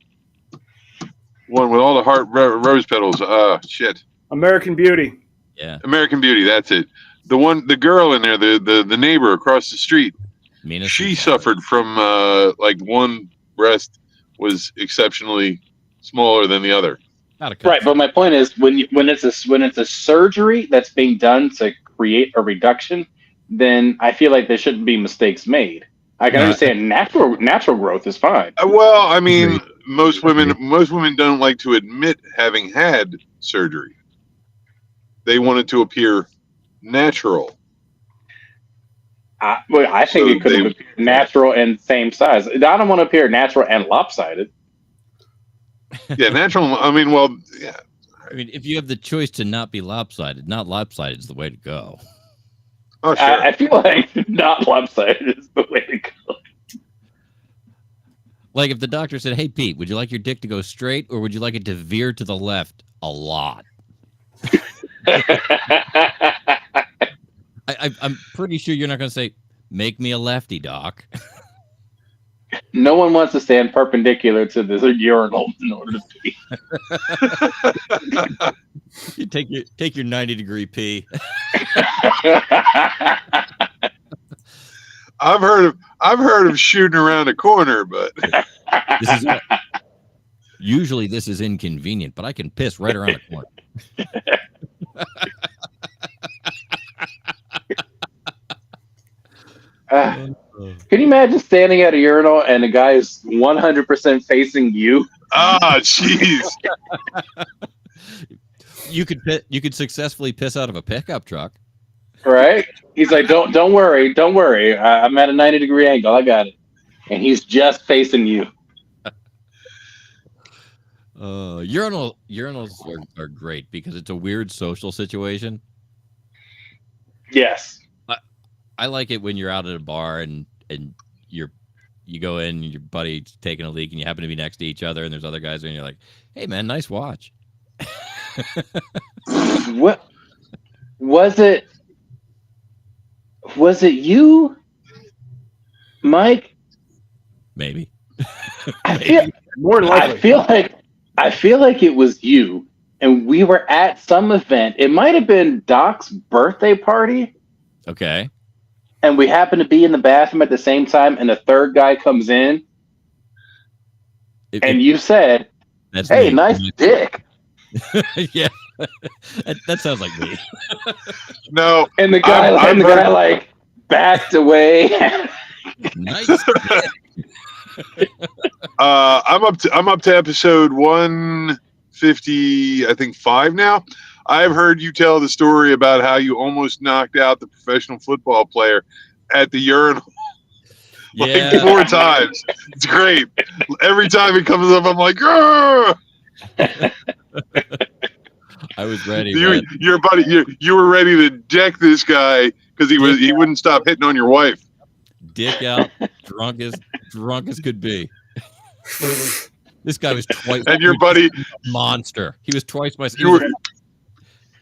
one with all the rose petals. Shit. American Beauty. yeah. American Beauty. That's it. The girl in there, the neighbor across the street. Mina She Sunsara. suffered from like one breast was exceptionally smaller than the other. Not a cut. right? But my point is, when it's a surgery that's being done to create a reduction, then I feel like there shouldn't be mistakes made. I can understand natural growth is fine. Well, I mean, most women don't like to admit having had surgery. They want it to appear natural. I think it could have appeared natural and same size. I don't want to appear natural and lopsided. Yeah, natural. I mean, well, yeah. I mean, if you have the choice to not be lopsided, not lopsided is the way to go. Oh, sure. I feel like not lopsided is the way to go. Like if the doctor said, "Hey, Pete, would you like your dick to go straight or would you like it to veer to the left a lot?" I'm pretty sure you're not going to say, "Make me a lefty, doc." No one wants to stand perpendicular to the urinal in order to pee. You take your 90-degree pee. I've heard of shooting around a corner, but Usually this is inconvenient, but I can piss right around the corner. Can you imagine standing at a urinal and the guy is 100% facing you? Jeez. You could successfully piss out of a pickup truck. Right? He's like, don't worry. I'm at a 90-degree angle. I got it. And he's just facing you. Urinals are great because it's a weird social situation. Yes. I like it when you're out at a bar and you go in and your buddy's taking a leak and you happen to be next to each other and there's other guys there and you're like, "Hey man, nice watch." What was it? Was it you, Mike? Maybe. More than likely. I feel like it was you, and we were at some event. It might have been Doc's birthday party. Okay. And we happened to be in the bathroom at the same time, and the third guy comes in, and you said, "Hey, nice dick." Yeah, that sounds like me. No, and the guy like backed away. Nice. I'm up to episode 150, I think 5 now. I've heard you tell the story about how you almost knocked out the professional football player at the urinal. Like 4 times. It's great. Every time it comes up, I'm like, "Grr!" I was ready. Your buddy, you were ready to deck this guy because he wouldn't stop hitting on your wife. Dick out, drunk as could be. This guy was twice. And your buddy, monster. He was twice my.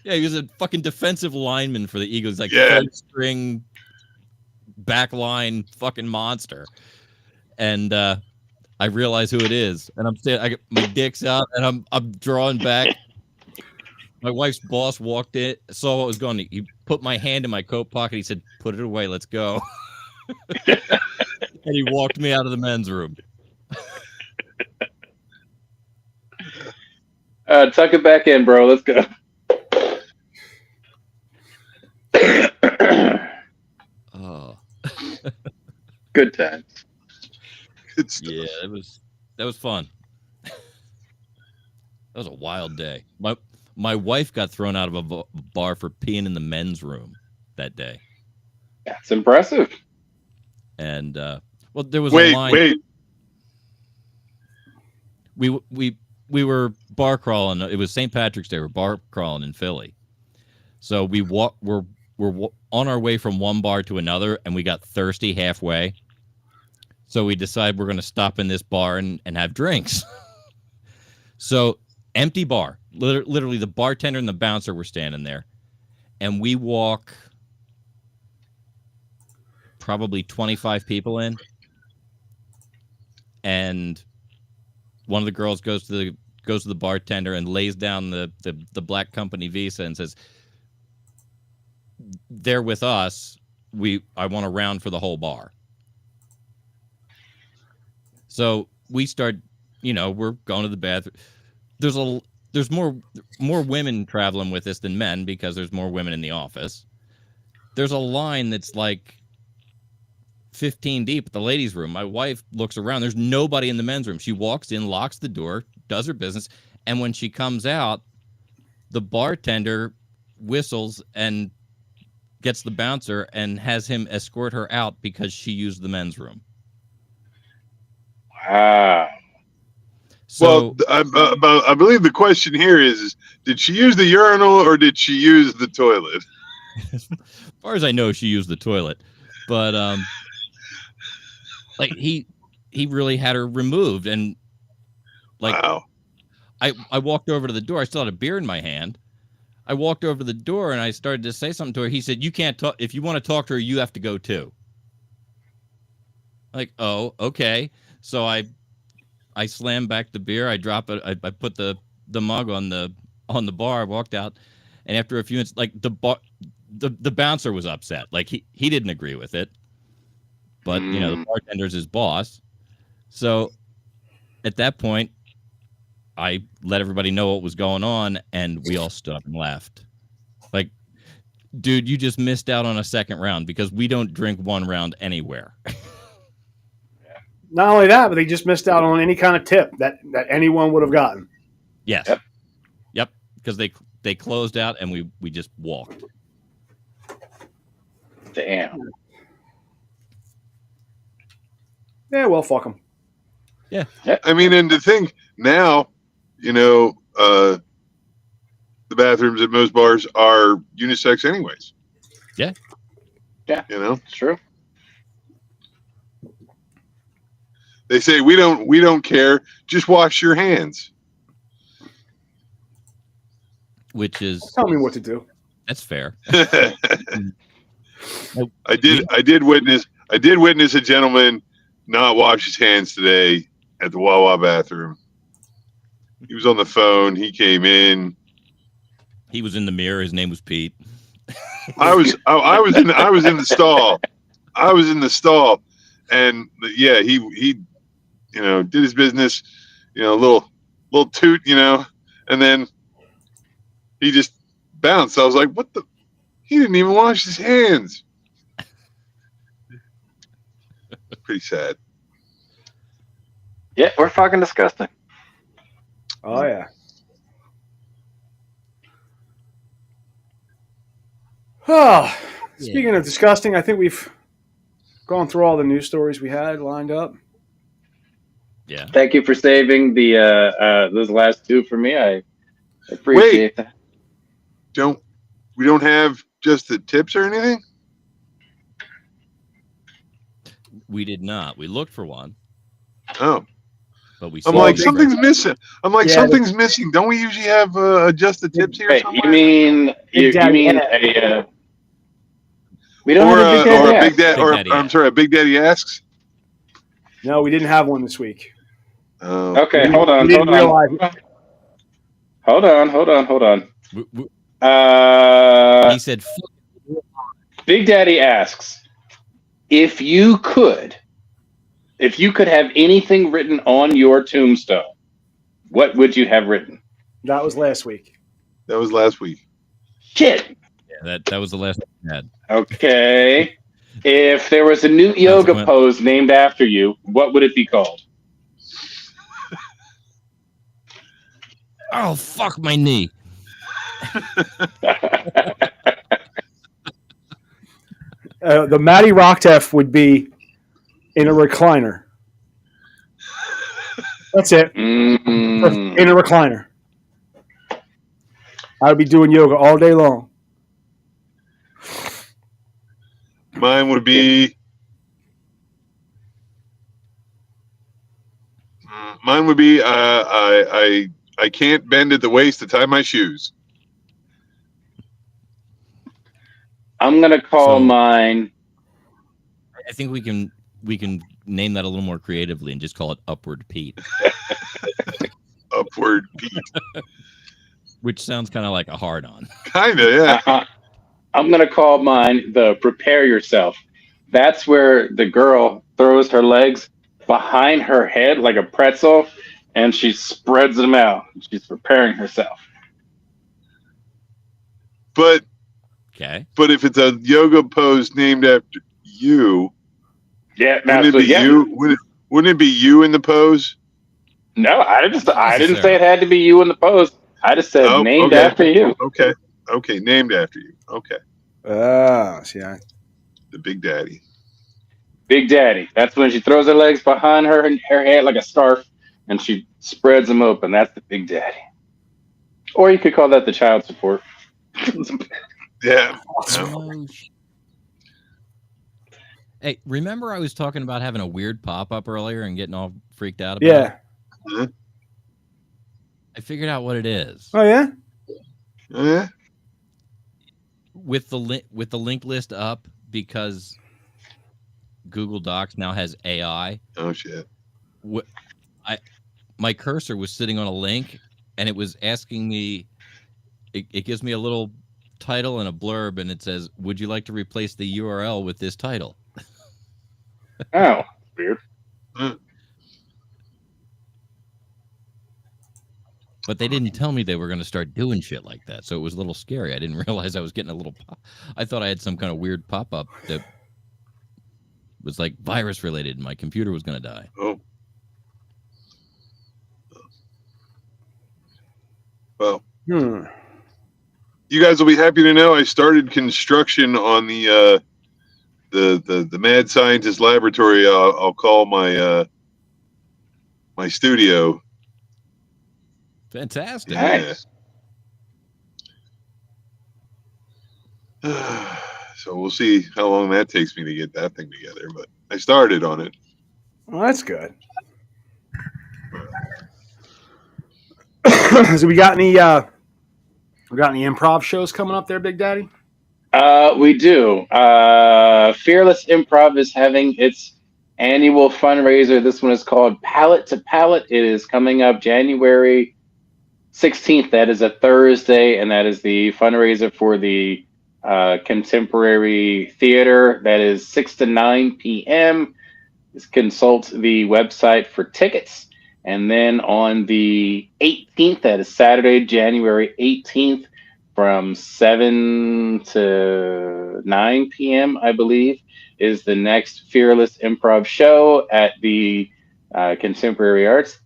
Yeah, he was a fucking defensive lineman for the Eagles, like third string, back line fucking monster. And I realize who it is, and I'm saying, I get my dick's out, and I'm drawing back. My wife's boss walked in, saw what was going on. He put my hand in my coat pocket. He said, "Put it away. Let's go." And he walked me out of the men's room. Tuck it back in, bro. Let's go. Oh, good times. Yeah, that was fun. That was a wild day. My wife got thrown out of a bar for peeing in the men's room that day. That's impressive. And well, there was a line. We were bar crawling. It was St. Patrick's Day. We're bar crawling in Philly. So we're on our way from one bar to another, and we got thirsty halfway. So we decide we're going to stop in this bar and have drinks. So empty bar. Literally, the bartender and the bouncer were standing there. And we walk probably 25 people in. And one of the girls goes to the bartender and lays down the black company visa and says, "They're with us. I want a round for the whole bar." So we start, we're going to the bathroom. There's more women traveling with us than men because there's more women in the office. There's a line that's like 15 deep at the ladies' room. My wife looks around. There's nobody in the men's room. She walks in, locks the door, does her business, and when she comes out, the bartender whistles and gets the bouncer and has him escort her out because she used the men's room. Wow. So, I believe the question here is, did she use the urinal or did she use the toilet? As far as I know, she used the toilet, but like he really had her removed, and like wow. I walked over to the door. I still had a beer in my hand. I walked over to the door and I started to say something to her. He said, "You can't talk. If you want to talk to her, you have to go too." Like, oh, okay. So I slammed back the beer. I drop it. I put the mug on the bar. I walked out, and after a few minutes, like the bouncer was upset. Like he didn't agree with it, but the bartender's his boss. So at that point, I let everybody know what was going on, and we all stood up and left. Like, dude, you just missed out on a second round because we don't drink one round anywhere. Not only that, but they just missed out on any kind of tip that anyone would have gotten. Yes. Yep. Because they closed out and we just walked. Damn. Yeah, well, fuck them. Yeah. I mean, and to think now, the bathrooms at most bars are unisex anyways. Yeah. Yeah. It's true. They say we don't care. Just wash your hands. Which is Tell me what to do. That's fair. I did witness a gentleman not wash his hands today at the Wawa bathroom. He was on the phone. He came in. He was in the mirror. His name was Pete. I was in the stall. I was in the stall, and yeah, he did his business, a little toot, and then he just bounced. I was like, what the? He didn't even wash his hands. Pretty sad. Yeah, we're fucking disgusting. Oh, yeah. Oh, speaking of disgusting, I think we've gone through all the news stories we had lined up. Yeah. Thank you for saving the those last two for me. I appreciate that. We don't have just the tips or anything? We did not. We looked for one. Oh. But we I'm like, something's missing. Something's missing. Don't we usually have just the tips here Wait, somewhere? you mean a we don't have a Big Daddy Ask. A Big Daddy Asks? No, we didn't have one this week. Okay, hold on. He said, Big Daddy asks, if you could have anything written on your tombstone, what would you have written? That was last week. That was last week. Shit. Yeah, that was the last one we had. Okay. If there was a new yoga pose named after you, what would it be called? Oh, fuck my knee. The Matty Rocktef would be in a recliner. That's it. In a recliner. I would be doing yoga all day long. Mine would be. Mine would be. I can't bend at the waist to tie my shoes. I'm gonna call So- mine. I think we can name that a little more creatively and just call it Upward Pete, Upward Pete. which sounds kind of like a hard on. Kinda, yeah. I'm gonna call mine the prepare yourself. That's where the girl throws her legs behind her head like a pretzel, and she spreads them out. She's preparing herself. But Okay. if it's a yoga pose named after you, Yeah, wouldn't it be you? Wouldn't it be you in the pose? No, I didn't say necessarily. it had to be you in the pose. I just said named okay. after you. Okay, named after you. Okay, See, the Big Daddy. Big Daddy. That's when she throws her legs behind her head like a scarf, and she spreads them open. That's the Big Daddy. Or you could call that the child support. Yeah. Oh, hey, remember I was talking about having a weird pop-up earlier and getting all freaked out about it? yeah. I figured out what it is. Oh yeah. Yeah. With the link list up, because Google Docs now has AI. Oh shit. My cursor was sitting on a link, and it was asking me. It gives me a little title and a blurb, and it says, "Would you like to replace the URL with this title?" Oh, weird. But they didn't tell me they were going to start doing shit like that, so it was a little scary. I didn't realize I was getting a little. I thought I had some kind of weird pop-up that was like virus related, and my computer was going to die. Oh. Well, you guys will be happy to know I started construction on the mad scientist laboratory. I'll call my my studio. Fantastic. Nice. Yeah. So we'll see how long that takes me to get that thing together. But I started on it. Well, that's good. So we got any improv shows coming up there, Big Daddy? We do. Fearless Improv is having its annual fundraiser. This one is called Palette to Palette. It is coming up January 16th. That is a Thursday, and that is the fundraiser for the Contemporary Theater. That is 6 to 9 p.m. Just consult the website for tickets. And then on the 18th, that is Saturday, January 18th, from 7 to 9 p.m., I believe, is the next Fearless Improv show at the Contemporary Arts.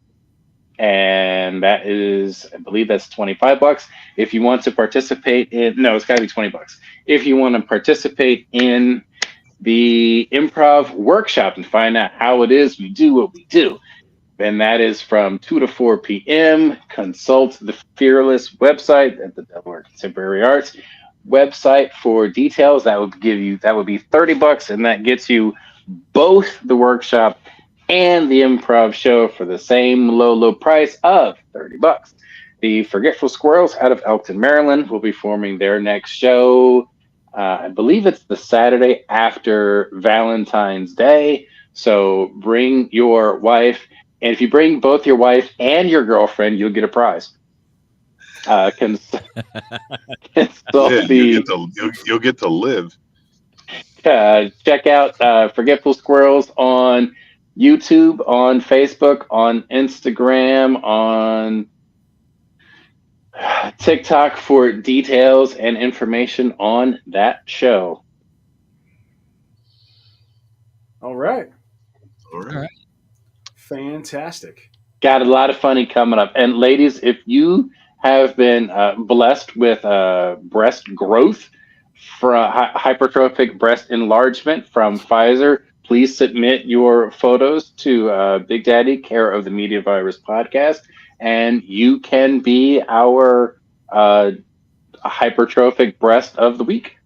And that is, I believe that's $25. If you want to participate it's got to be $20. If you want to participate in the improv workshop and find out how it is we do what we do, then that is from 2 to 4 p.m. Consult the Fearless website at the Delaware Contemporary Arts website for details. That would be $30, and that gets you both the workshop and the improv show for the same low price of $30. The Forgetful Squirrels out of Elkton, Maryland, will be forming their next show. I believe it's the Saturday after Valentine's Day. So bring your wife. And if you bring both your wife and your girlfriend, you'll get a prize. Consult You'll get to live. Check out Forgetful Squirrels on YouTube, on Facebook, on Instagram, on TikTok for details and information on that show. All right. All right. Fantastic. Got a lot of funny coming up. And ladies, if you have been blessed with breast growth, from hypertrophic breast enlargement from Pfizer, please submit your photos to Big Daddy, care of the Media Virus Podcast, and you can be our hypertrophic breast of the week.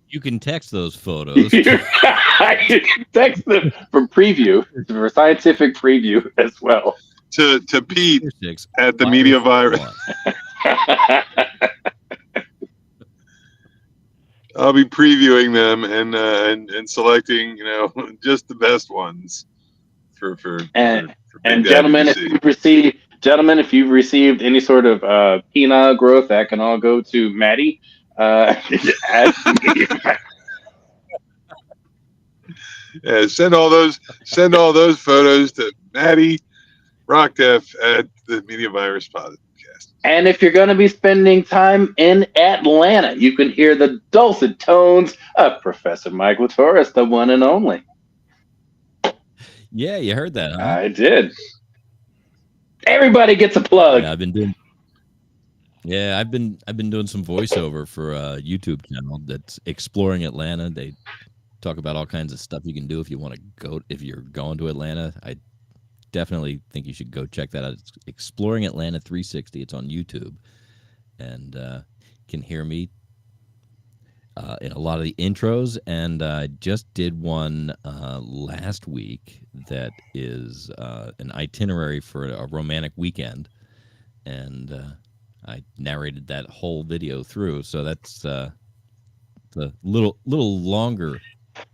You can text those photos. I can text them for preview, for scientific preview as well. To Pete 6 at the Media Virus. I'll be previewing them and selecting, just the best ones for And Big Daddy gentlemen, to see. if you've received any sort of penile growth, that can all go to Maddie. Yeah, send all those photos to Maddie Rockdeff at the Media Virus Podcast. And if you're going to be spending time in Atlanta, you can hear the dulcet tones of Professor Mike Latoris, the one and only. Yeah, you heard that, huh? I did. Everybody gets a plug. Yeah, I've been doing some voiceover for a YouTube channel that's exploring Atlanta. They talk about all kinds of stuff you can do if you want to go. If you're going to Atlanta, I definitely think you should go check that out. It's Exploring Atlanta 360. It's on YouTube, and can hear me in a lot of the intros. And I just did one last week that is an itinerary for a romantic weekend, and I narrated that whole video through. So that's a little longer.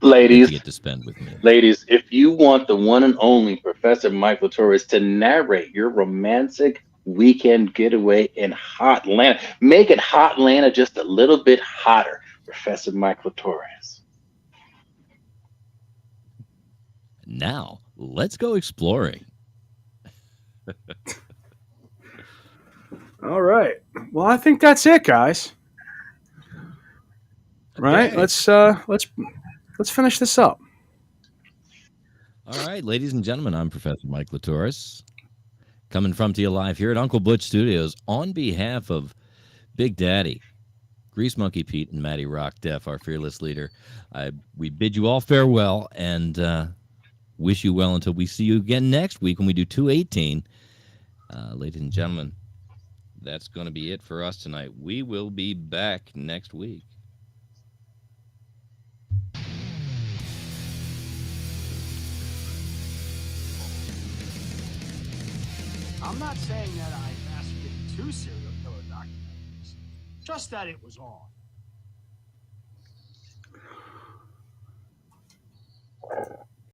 Ladies, you get to spend with me. Ladies, if you want the one and only Professor Mike Latoris to narrate your romantic weekend getaway in hot Atlanta, make it hot Atlanta just a little bit hotter. Professor Mike Latoris. Now, let's go exploring. All right. Well, I think that's it, guys. Right? Okay. Let's finish this up. All right, ladies and gentlemen, I'm Professor Mike Latoris, coming from to you live here at Uncle Butch Studios on behalf of Big Daddy, Grease Monkey Pete, and Maddie Rockdeff, our fearless leader. We bid you all farewell and wish you well until we see you again next week when we do 218. Ladies and gentlemen, that's going to be it for us tonight. We will be back next week. I'm not saying that I masturbated to serial killer documentaries, just that it was on.